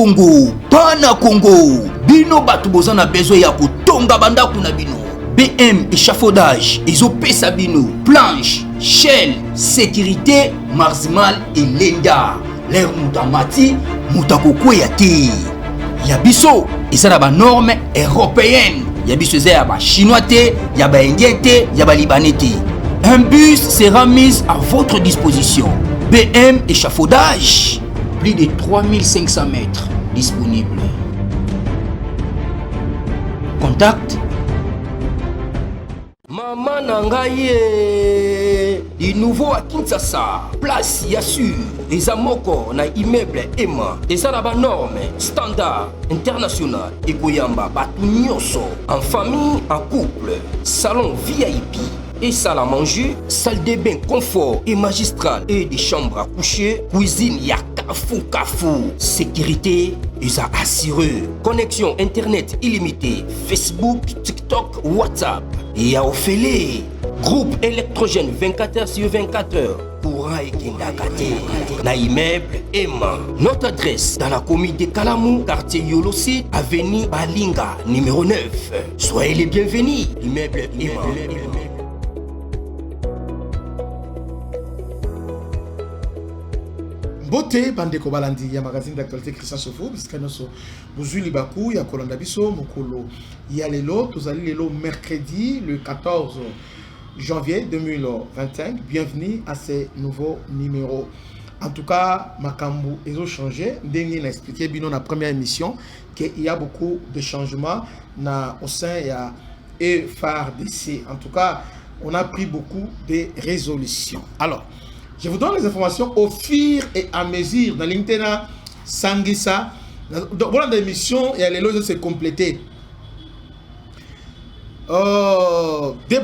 Congo, Pana Congo. Bino batu boza na besoin ya kotonga bandaku na bino. BM échafaudage, Ezopesa bino, planche, shell, sécurité, marzimal et lenda. L'air moutamati, moutakoko yati. Yabiso, isa na ba norme européenne. Yabiso ya ba chinois te, ya ba indien te, ya ba libanais te. Un bus sera mis à votre disposition. BM échafaudage, plus de 3500 mètres disponibles. Contact Maman Nangaye, du nouveau à Kinshasa, place Yassur, des amoko na immeuble Emma, des arabes normes, standard, international, et Koyamba, Batunyoso, en famille, en couple, salon VIP, et salle à manger, salle de bain confort et magistrale, et des chambres à coucher, cuisine Kafou, sécurité, ils ont assuré. Connexion internet illimitée, Facebook, TikTok, WhatsApp. Et à Ophélie, groupe électrogène 24h/24h. Courant et Kendakate. Na immeuble Emma. Notre adresse dans la commune de Kalamou, quartier Yolosi, avenue Balinga, numéro 9. Soyez les bienvenus. Immeuble Emma. Beauté, Bandeko Balandi, il y a un magazine d'actualité Christian Sofo, parce que nous sommes Bouzuli Bakou, il y a Kolanda Bisso, Mokolo, il y a l'élo, tous allez l'élo mercredi, le 14 janvier 2025. Bienvenue à ce nouveau numéro. En tout cas, Makambu, ils ont changé. Dernier, on a expliqué, dans la première émission, qu'il y a beaucoup de changements au sein de FARDC. En tout cas, on a pris beaucoup de résolutions. Alors, je vous donne les informations au fur et à mesure. Dans l'interne, Sangisa, dans l'émission, il y a les lots de se compléter. Deux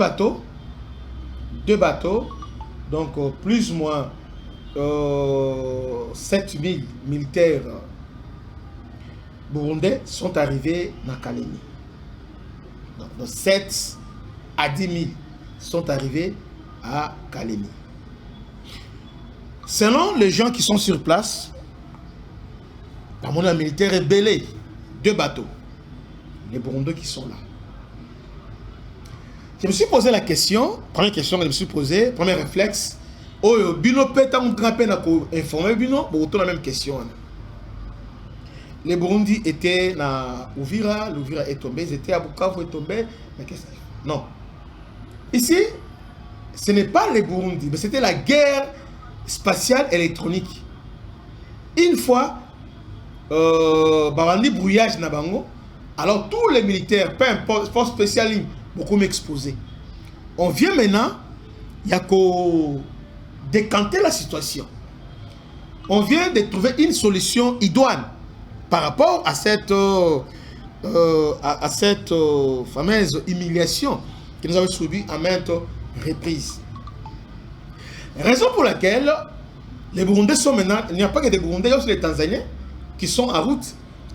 bateaux, donc plus ou moins 7000 militaires burundais sont arrivés dans Kalemi. Donc 7 à 10 000 sont arrivés à Kalemi. Selon les gens qui sont sur place, la monnaie militaire est belée. 2 bateaux. Les Burundais qui sont là. Je me suis posé la question, première question que je me suis posée, premier réflexe. Oh, Bino Peta, on a peine à informer Bino, bon, la même question. Les Burundis étaient à Uvira, l'Uvira est tombé, ils étaient à Bukavu, est tombé. Mais qu'est-ce que c'est? Non. Ici, ce n'est pas les Burundis, mais c'était la guerre spatiale électronique. Une fois, Bawandi brouillage na bango, alors tous les militaires, peu importe, force spéciale, beaucoup m'exposer. On vient maintenant, il y a qu'à décanter la situation. On vient de trouver une solution idoine par rapport à cette fameuse humiliation que nous avons subie à maintes reprises. Raison pour laquelle les Burundais sont maintenant, il n'y a pas que des Burundais, il y a aussi les Tanzaniens qui sont en route.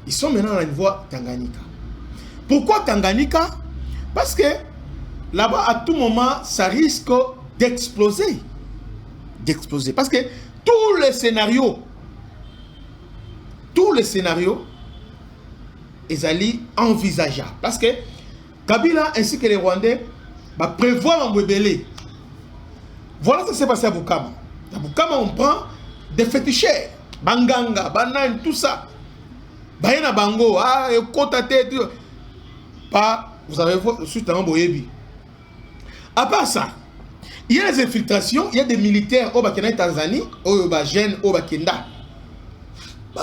Ils sont maintenant à la voie Tanganyika. Pourquoi Tanganyika? Parce que là-bas, à tout moment, ça risque d'exploser. Parce que tous les scénarios, ils allaient envisageables. Parce que Kabila ainsi que les Rwandais prévoient en rebelle. Voilà ce qui s'est passé à Bukama. À Bukama, on prend des féticheurs. Banganga, Banane, tout ça. Bayana Bango, Kota Tête. Pas, vous avez vu, suite à Boyebi. À part ça, il y a des infiltrations, il y a des militaires au Bakena Tanzanie, au Bajen, au Bakenda.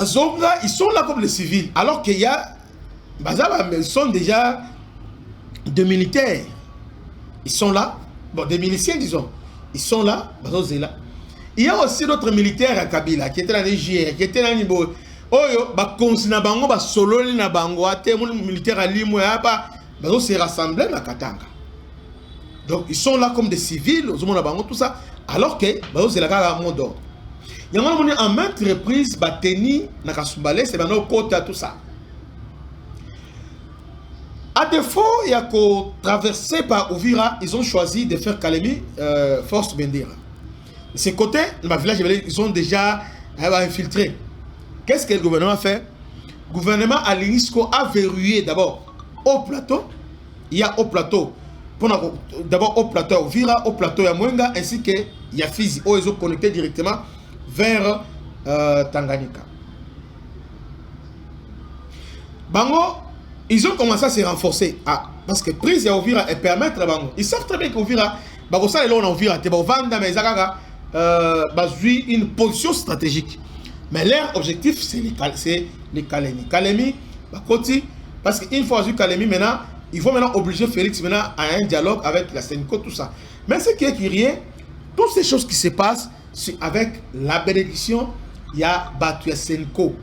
Ils sont là comme les civils. Alors qu'il y a. Ils sont déjà des militaires. Ils sont là. Bon, des miliciens, disons. Ils sont là, il y a aussi d'autres militaires à Kabila qui étaient dans les Niger, qui étaient dans les Nibo. Oyo, Konsina Bango, Sololi na Bango, militaire à Limo, se rassembler à Katanga. Donc ils sont là comme des civils, tout ça, alors que c'est la gare à Mondor. Il y a en maintes reprises, Bateni, Nakasumbale, c'est dans côté tout ça. À défaut, il y a qu'au traverser par Uvira, ils ont choisi de faire Kalemi Force Bendira. De ce côté, dans ma village, ils ont déjà infiltré. Qu'est-ce que le gouvernement a fait? gouvernement à l'INISCO a verrouillé d'abord au plateau. Il y a au plateau, d'abord au plateau Vira, au plateau Yamwenga, ainsi que Yafizi, où ils ont connecté directement vers Tanganyika. Bango, ils ont commencé à se renforcer. Parce que prise à Ovira et permettre à Bango. Ils savent très bien qu'Ovira, Bango, ça, ils ont Ovira, ils vont une position stratégique. Mais leur objectif, c'est les Kalemi. Kalemi, parce qu'une fois vu Kalemi, maintenant, ils vont maintenant obliger Félix maintenant à un dialogue avec la Senko, tout ça. Mais ce qui est rien, toutes ces choses qui se passent, c'est avec la bénédiction, il y a Batu Senko.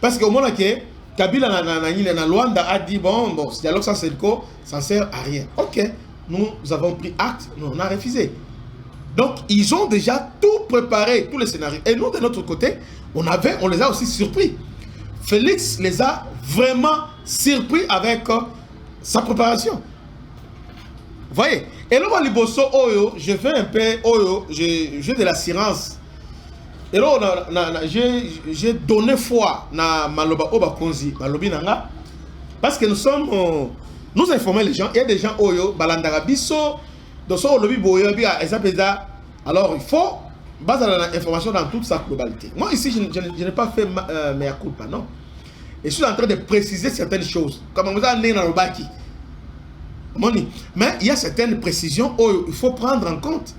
Parce qu'au moment que Kabila na Luanda a dit bon, ce dialogue sans Senko, ça ne sert à rien. Ok, nous avons pris acte, nous on a refusé. Donc ils ont déjà tout préparé, tous les scénarios. Et nous de notre côté, on les a aussi surpris. Félix les a vraiment surpris avec sa préparation. Vous voyez? Et là, je fais un peu, j'ai de l'assurance. Et là, j'ai donné foi à Maloba Obakonzi, Malobi Nanga, parce que nous informons les gens. Il y a des gens, Balandara Bisso, alors il faut baser l'information dans toute sa globalité. Moi ici, je n'ai pas fait mea culpa, non. Et je suis en train de préciser certaines choses. Comme vous avez dans le baki. Mais il y a certaines précisions qu'il faut prendre en compte.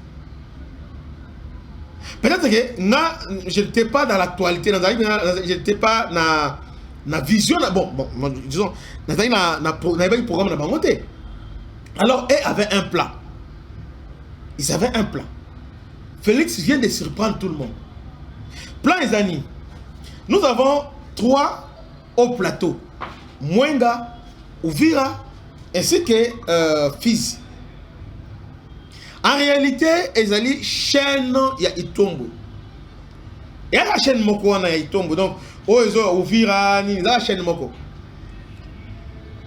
Peut-être que je n'étais pas dans l'actualité, je n'étais pas dans la vision. Bon, disons, dans le programme de Bangote. Alors, eux avaient un plan. Ils avaient un plan. Félix vient de surprendre tout le monde. Plan les amis. Nous avons 3 au plateau. Mwenga, Uvira, ainsi que Fizi. En réalité, ils allaient chaîne ya Itombo. Il y a la chaîne Moko na Itombo. Donc, Uvira, il y a la chaîne Moko.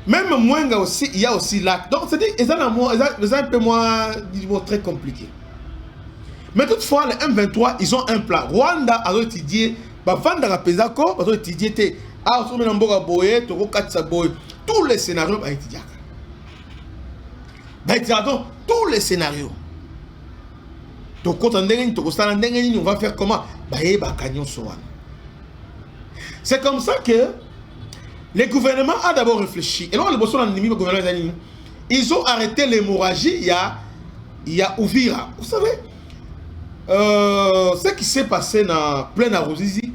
Même Mwenga aussi, il y a aussi là. Donc, c'est-à-dire, ils ont un peu moins, disons, très compliqué. Mais toutefois, les M23, ils ont un plan. Rwanda a étudié, Bafanda Pesako, a étudié, tous les scénarios ont étudié. Donc, tous les scénarios. Donc, quand on va faire comment? C'est comme ça que le gouvernement a d'abord réfléchi. Et là, ils ont arrêté l'hémorragie. Il y a Uvira. Vous savez, ce qui s'est passé dans plein à Ruzizi,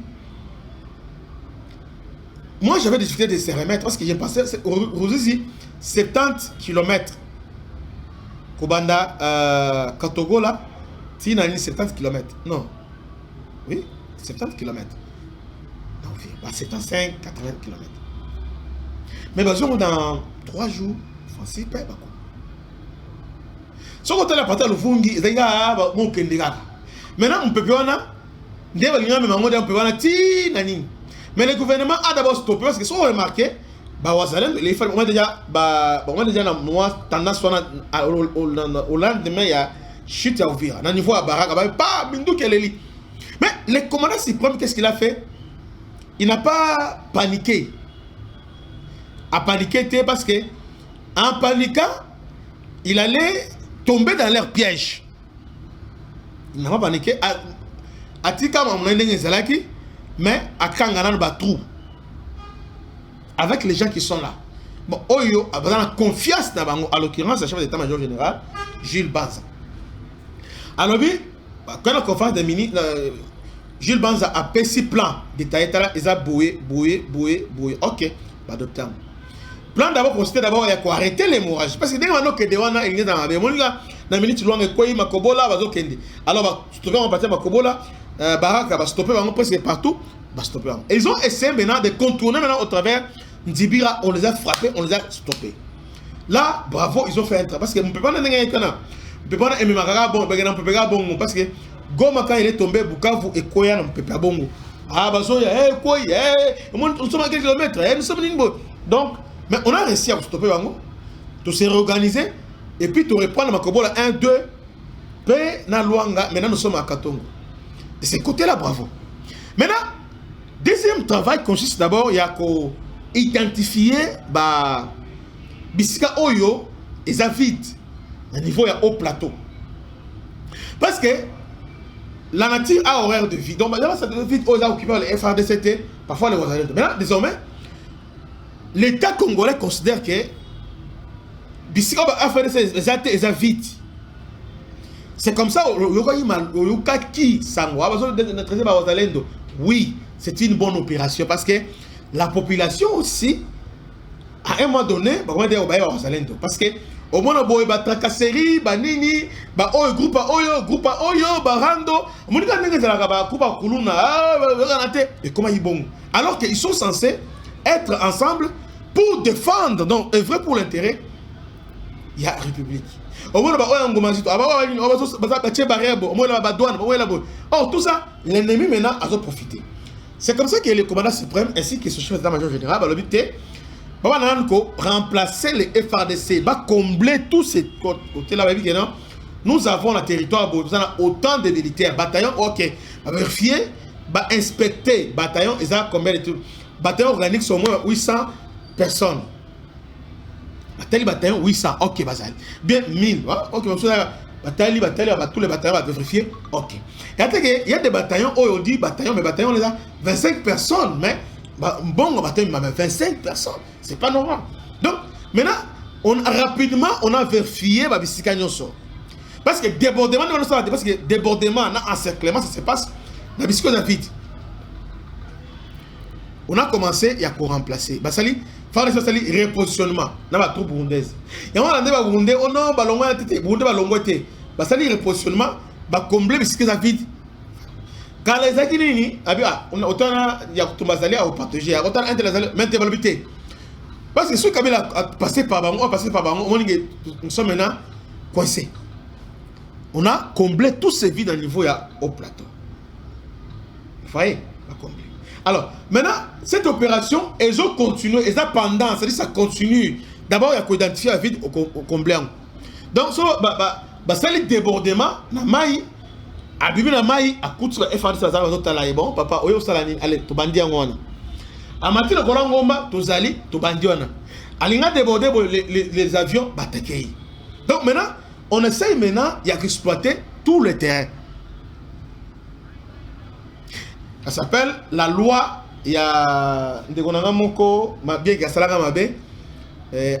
moi j'avais discuté de se remettre parce que j'ai passé Ruzizi 70 km. Kobanda, Katogo là, Tinani 70 km. Non. Oui, 70 km. Donc, 75, 80 km. Mais dans 3 jours, Francis paye. Si on a la partie de l'Ofungi, il y a un peu de temps. Maintenant, on peut pas. Mais le gouvernement a d'abord stoppé parce que si on remarque, les femmes ont déjà tendance au lendemain, il y a chute à ouvrir. Dans le niveau à Barak, pas Mindou Keleli. Mais le commandant suprême, qu'est-ce qu'il a fait? Il n'a pas paniqué. A paniqué parce que en paniquant, il allait tomber dans leur piège. Il n'a pas paniqué. A tika Zalaki, mais à Kanganan Batrou. Avec les gens qui sont là. Bon, Oyo a besoin de confiance dans Bango. À l'occurrence, le chef d'état-major général, Jules Banza. Alors, quand la conférence des ministres, Jules Banza a fait 6 plans détaillés. Ils ont boué. Ok, pas de temps. Plan d'abord, considère d'abord, il y a quoi arrêter l'hémorragie. Parce que dès qu'on a que Dewana, il est dans la minute loin, il y a Makobola, Bazokendi. Alors, stopper, on va partir Makobola, Baraka va stopper, on va presque partout, va stopper. Et ils ont essayé maintenant de contourner maintenant au travers Ndibira, on les a frappés, on les a stoppés. Là, bravo, ils ont fait un travail. Parce que on ne peut pas n'engager un canard. On ne peut pas aimer Magara bon, parce que Goma, quand il est tombé, Bukavu et Koya, on ne peut pas bon. Ah, Bazoya, Koya, nous sommes à quelques kilomètres, nous sommes à donc, mais on a réussi à stopper Bango, de se réorganiser, et puis de reprendre Makobola 1, 2, P, na Luanga, maintenant nous sommes à Katongo. De ce côté-là, bravo. Maintenant, Deuxième travail consiste d'abord à identifier bisika oyo et vide au niveau ya haut plateau. Parce que la nature a horaire de vie. Donc, ça devient vite aux occupants les FRDCT, parfois les Wazalendo. Maintenant, désormais, l'État congolais considère que bisika FRDC est vide. C'est comme ça, oui, c'est une bonne opération parce que la population aussi, à un moment donné, parce que au moins on a tracasserie, banini, groupe oyo, barando, et comment ils bon. Alors qu'ils sont censés être ensemble pour défendre, donc œuvrer pour l'intérêt. Il y a République. Au moins tout ça, l'ennemi maintenant a profité. C'est comme ça que le commandant suprême ainsi que ce chef d'état-major général remplacer les FRDC, combler tous ces côtés-là. Nous avons le territoire, nous avons autant de militaires, bataillons, ok, vérifier, inspecter, bataillon, ils ont combien de trucs. Bataillon organique, c'est au moins 800 personnes. Tel bataillon, 800, ok, basal. Bien, 1000, ok, bataillon, tous les bataillons vont vérifier, ok. Il y a des bataillons, on dit bataillon, mais bataillon, les a 25 personnes, mais bon, bataillon, mais 25 personnes, c'est pas normal. Donc, maintenant, rapidement, on a vérifié, parce que débordement, parce que débordement, encerclement, ça se passe dans la vide. On a commencé à remplacer. Basali, faire le repositionnement dans la troupe burundaise. Et on a dit Burundais, oh non, Burundais balongwete. Basali repositionnement, combler la vide. Quand les Akini, on a autant de Basali à partager, autant de maintenant. Parce que ceux qui ont passé par Bango, nous sommes maintenant coincés. On a comblé tous ces vides à niveau au plateau. Vous voyez, on a comblé. Alors, maintenant, cette opération, elles ont continué, elles ont pendant, c'est-à-dire ça continue. D'abord, il y a qu'identifier la vide au comblant. Donc, ça, le débordement, na maï, à bibi na maï, à coup de FRDC, ça va être bon, papa, oyo salani, allez, tu bandi en wana. À matin, le courant ngomba, tu zali, tu bandi en wana. Alinga déborder les avions, batakei. Donc, maintenant, on essaye maintenant d'exploiter tout le terrain. Ça s'appelle la loi. Il y a Ndegonangamoko, bien que ça mabe.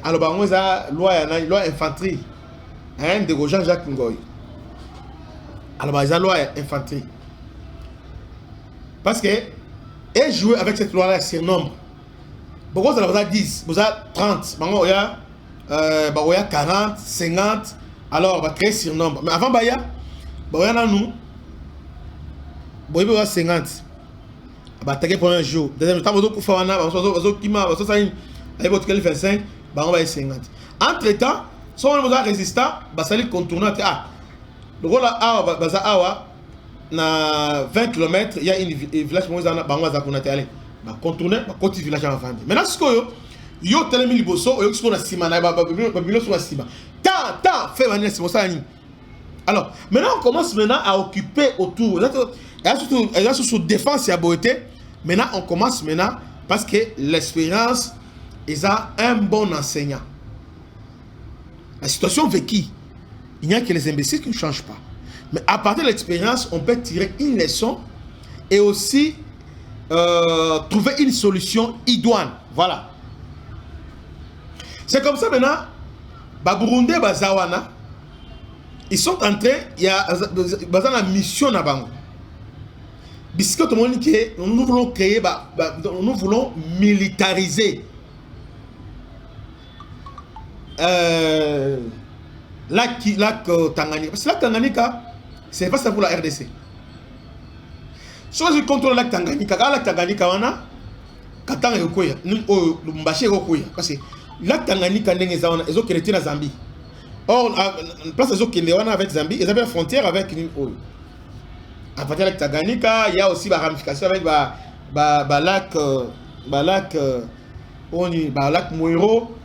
Alors, il y a la loi infanterie. De Jean-Jacques Ngoy. Alors, il y a la loi infanterie. Parce que, et jouer avec cette loi-là, c'est nombre. Pourquoi ça va 10, vous avez 30, il y a 40, 50. Alors, on va créer sur nombre. Mais avant, il y a nous. Il y a 50. Attaquer pour un jour. Deuxième temps, vous avez 25, on va 50. Entre temps, si on est résistant, ça va contourner. Le rôle à 20 km, il y a un village qui est contourner, côté village en vente. Maintenant, ce que yo telemi liboso, yo na sima na babilo sur la sima. Fait manière c'est ça. Alors, maintenant on commence à occuper autour. Il y a surtout défense et beauté. Maintenant on commence parce que l'expérience ils ont un bon enseignant. La situation vécue, il n'y a que les imbéciles qui ne changent pas. Mais à partir de l'expérience, on peut tirer une leçon et aussi trouver une solution idoine. Voilà. C'est comme ça maintenant, Burundais, Bazawana, ils sont en train, il y a la mission à Bango. Puisque tout le monde dit que nous voulons créer, nous voulons militariser lac Tanganyika. Parce que lac Tanganyika, c'est pas ça pour la RDC. Si on contrôle lac Tanganyika, lac Tanganyika, on a Katanga Yokoya, Mbaché Yokoya. Parce que lac Tanganyika, ils ont créé la Zambie. Or, place ils ont créé avec Zambie, ils avaient une frontière avec une autre. À partir de lac Tanganyika, il y a aussi la ramification avec lac Moiro.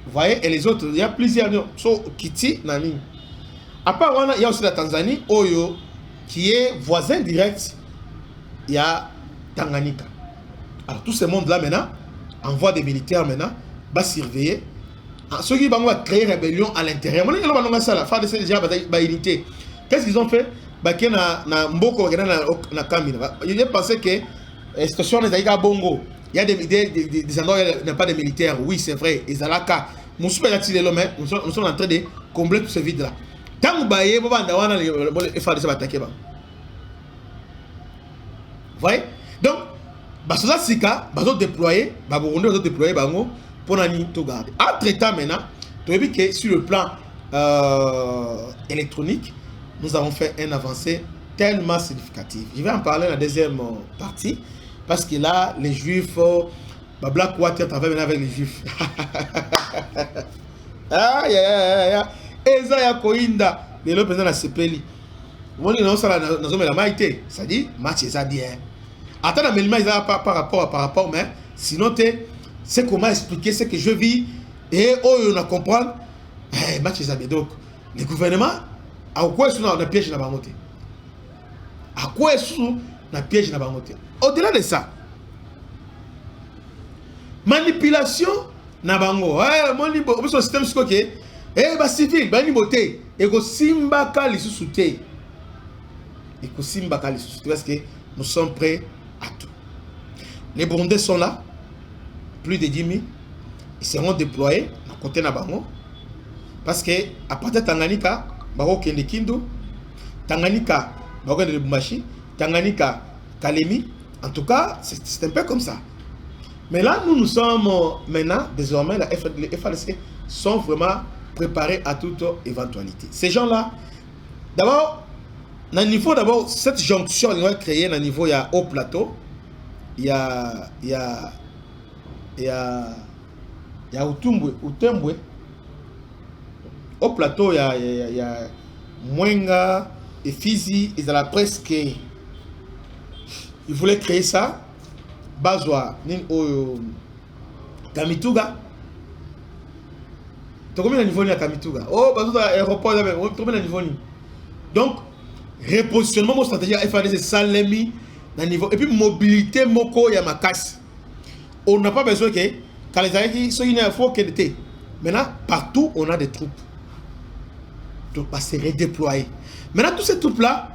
Vous voyez, et les autres, il y a plusieurs. So, Kiti, Nani. À part, il y a aussi la Tanzanie, Oyo, qui est voisin direct. Il y a Tanganyika. Alors tout ce monde-là maintenant envoie des militaires maintenant, va surveiller. Ceux qui vont créer rébellion à l'intérieur. Qu'est-ce qu'ils ont fait? Ils pensaient que la situation est à Bongo. Il y a des endroits où il n'y a pas de militaires. Oui, c'est vrai. Ils sont là. Nous sommes en train de combler tout ce vide-là. Tant que vous voyez, vous voyez? Donc, Basoza Sika, Baso déployé, Baburundi va déployer Bango pour nous tout garder. Entre-temps, maintenant, tu as vu que sur le plan électronique, nous avons fait une avancée tellement significative. Je vais en parler dans la deuxième partie, parce que là, les Juifs, Blackwater travaille maintenant avec les Juifs. Ah, Ezaya Koinda, les autres présidents de la CPLI. On dit non, ça n'a jamais la maïté. Ça dit, match est bien. Attends, mais il par rapport, mais sinon, c'est comment expliquer ce que je vis et on a comprendre. Match est bien. Donc, le gouvernement, à quoi est-ce qu'on a piège dans la banque? À quoi est-ce qu'on a piège dans la banque? Au-delà de ça, manipulation na bango. Mon système c'est que ba civil ba ni boté et go simba kali sous-souté. Et go simba kali sous-souté parce que nous sommes prêts à tout. Les Burundais sont là, plus de 10 000. Ils seront déployés à côté de Nabango. Parce que à partir de Tanganyika, Baro Kende Kindu, Tanganyika, Baro de Lubumbashi, Tanganyika, Kalemi. En tout cas, c'est un peu comme ça. Mais là, nous sommes maintenant, désormais, les FARDC sont vraiment préparés à toute éventualité. Ces gens-là, d'abord, dans le niveau, d'abord, cette jonction, on va créer dans le niveau, il y a haut plateau, il y a Utumbwe. Au plateau, il y a Mwenga et Fizi, ils ont presque, ils voulaient créer ça. Bazwa, Kamituga. Tu as combien de niveau à Kamituga? Oh, Bazwa, aéroport, tu as combien de niveau? Donc, repositionnement, mon stratégie FARDC, Salemi, dans niveau. Et puis, mobilité, Moko, Yamakas. On n'a pas besoin que, quand les Aïkis sont une fois qu'elle était. Maintenant, partout, on a des troupes. Donc, on va se redéployer. Maintenant, toutes ces troupes-là,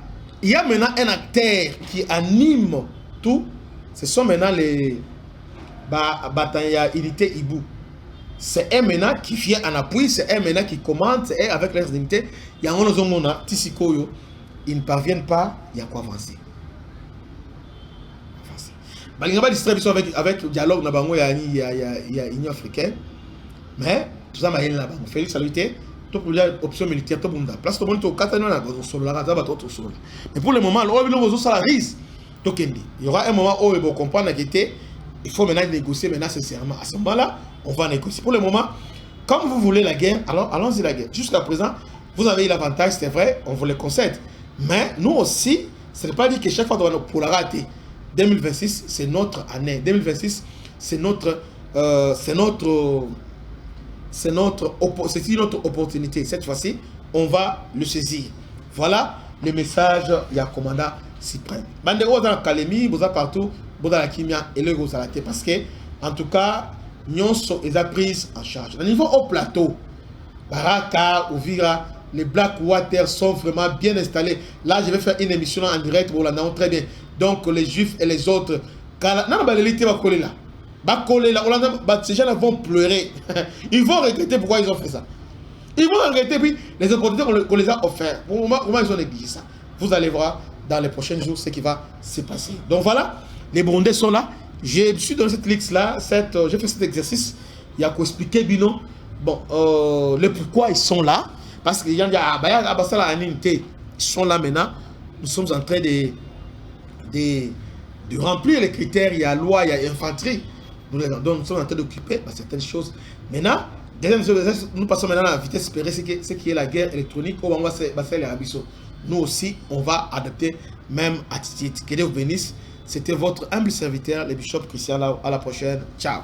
il y a maintenant un acteur qui anime tout. Ce sont maintenant les Bataya Unité Ibu. C'est eux maintenant qui vient en appui, c'est eux maintenant qui commandent, c'est eux avec leurs unités. Il y a un autre Tissikoyo, ils ne parviennent pas, il y a quoi avancer. Il n'y a pas de distribution avec le dialogue, il y a l'Union africaine. Mais tout ça, il y a Félix Saluté, tout pour l'option militaire, tout pour la place, tout le monde est au Catalogne, mais pour le moment, on salarise. Il y aura un moment où il faut comprendre qu'il faut maintenant négocier maintenant sincèrement. À ce moment-là, on va négocier. Pour le moment, comme vous voulez la guerre, alors allons-y la guerre. Jusqu'à présent, vous avez eu l'avantage, c'est vrai, on vous le concède. Mais nous aussi, ce n'est pas dit que chaque fois pour la rater. 2026, c'est notre année. 2026, c'est notre opportunité. Cette fois-ci, on va le saisir. Voilà le message, il y a commandant suprême. Bandego dans la Kalemi, vous avez partout, vous dans la Kimia et le gros salaté. Parce que, en tout cas, nous sommes prises en charge. Au niveau au plateau, Baraka, Ouvira, les Blackwater sont vraiment bien installés. Là, je vais faire une émission en direct pour la non très bien. Donc, les Juifs et les autres, non, l'élite va coller là. Va coller là. Ces gens vont pleurer. Ils vont regretter pourquoi ils ont fait ça. Ils vont regretter, puis les opportunités qu'on les a offertes. Comment ils ont négligé ça? Vous allez voir dans les prochains jours ce qui va se passer. Donc voilà, les Burundais sont là. Je suis dans cette liste-là, j'ai fait cet exercice. Il y a qu'à expliquer, Bino, bon, le pourquoi ils sont là. Parce qu'il y a ils sont là maintenant. Nous sommes en train de remplir les critères. Il y a loi, il y a infanterie. Nous sommes en train d'occuper certaines choses. Maintenant, nous passons maintenant à la vitesse espérée, ce qui est la guerre électronique. Nous aussi, on va adapter même attitude. Que Dieu vous bénisse. C'était votre humble serviteur, le bishop Christian. À la prochaine. Ciao.